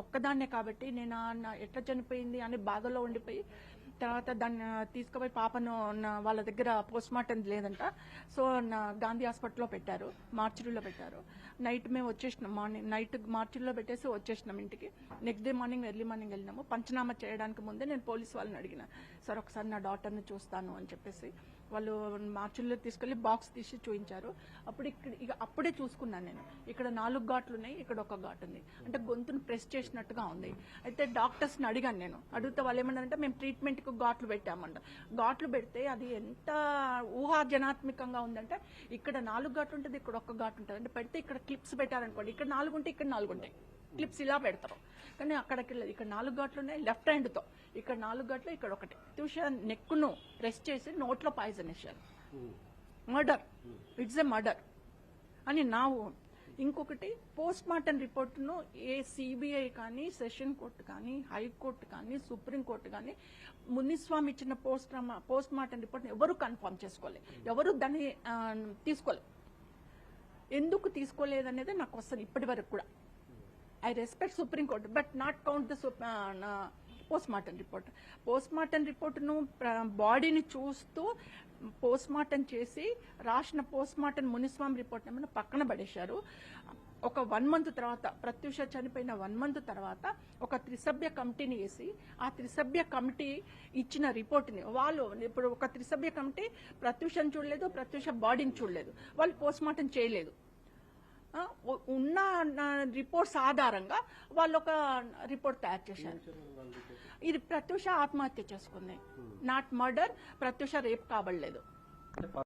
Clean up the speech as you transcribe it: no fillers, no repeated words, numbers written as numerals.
ఒక్కదాన్నే కాబట్టి నేను ఎట్లా చనిపోయింది అని బాధలో ఉండిపోయి తర్వాత దాన్ని తీసుకుపోయి పాపను వాళ్ళ దగ్గర పోస్ట్ మార్టం లేదంట. సో గాంధీ హాస్పిటల్లో పెట్టారు, మార్చురీలో పెట్టారు. నైట్ మేము వచ్చేసినాం, మార్నింగ్ నైట్ మార్చురీలో పెట్టేసి వచ్చేసినాం ఇంటికి. Next day morning early morning వెళ్ళినాము. పంచనామా చేయడానికి ముందే నేను పోలీస్ వాళ్ళని అడిగిన, సార్ ఒకసారి నా డాటర్ని చూస్తాను అని చెప్పేసి. వాళ్ళు మార్చురీలో తీసుకెళ్లి బాక్స్ తీసి చూపించారు. అప్పుడే చూసుకున్నాను నేను, ఇక్కడ 4 ఘాట్లు ఉన్నాయి, ఇక్కడ 1 ఘాట్ ఉంది, అంటే గొంతును ప్రెస్ చేసినట్టుగా ఉంది. అయితే డాక్టర్స్ని అడిగాను నేను, అడిగితే వాళ్ళు ఏమన్నారంటే మేము ట్రీట్మెంట్కి ఘాట్లు పెట్టామంట. ఘాట్లు పెడితే అది ఎంత ఊహాజనాత్మకంగా ఉందంటే ఇక్కడ 4 ఘాట్లు ఉంటుంది, ఇక్కడ 1 ఘాట్ ఉంటుంది. అంటే పెడితే ఇక్కడ క్లిప్స్ పెట్టారనుకోండి, ఇక్కడ 4 ఉంటాయి, ఇక్కడ 4 ఉంటాయి, క్లిప్స్ ఇలా పెడతారు. కానీ అక్కడికి వెళ్ళదు, ఇక్కడ 4 ఘాట్లు ఉన్నాయి లెఫ్ట్ హ్యాండ్తో, ఇక్కడ 4 ఘాట్లు, ఇక్కడ 1. చూసా నెక్కును ప్రెస్ చేసి నోట్లో పాయిజన్ వేశారు. మర్డర్, ఇట్స్ ఎ మర్డర్ అని నా ఇంకొకటి పోస్ట్ మార్టం రిపోర్టును ఏ సిబిఐ కానీ, సెషన్ కోర్టు కానీ, హైకోర్టు కానీ, సుప్రీంకోర్టు కానీ మునిస్వామి ఇచ్చిన పోస్ట్ మార్టం రిపోర్ట్ని ఎవరు కన్ఫర్మ్ చేసుకోలేదు, ఎవరు దాన్ని తీసుకోలేదు. ఎందుకు తీసుకోలేదనేది నాకు వస్తుంది ఇప్పటి వరకు కూడా. I respect Supreme Court but not count the post mortem report. Post mortem రిపోర్టును బాడీని చూస్తూ పోస్ట్ మార్టం చేసి రాసిన పోస్ట్ మార్టం మునిస్వామి రిపోర్ట్ ఏమైనా పక్కన పడేశారు. ఒక 1 month తర్వాత, ప్రత్యూష చనిపోయిన 1 month తర్వాత ఒక త్రిసభ్య కమిటీని వేసి ఆ త్రిసభ్య కమిటీ ఇచ్చిన రిపోర్ట్ని వాళ్ళు, ఇప్పుడు ఒక త్రిసభ్య కమిటీ ప్రత్యూషను చూడలేదు, ప్రత్యూష బాడీని చూడలేదు, వాళ్ళు పోస్ట్ మార్టం చేయలేదు. ఉన్న రిపోర్ట్స్ ఆధారంగా వాళ్ళు ఒక రిపోర్ట్ తయారు చేశారు. ఇది ప్రత్యూష ఆత్మహత్య చేసుకుంది, నాట్ మర్డర్. ప్రత్యూష రేప్ కాబడలేదు.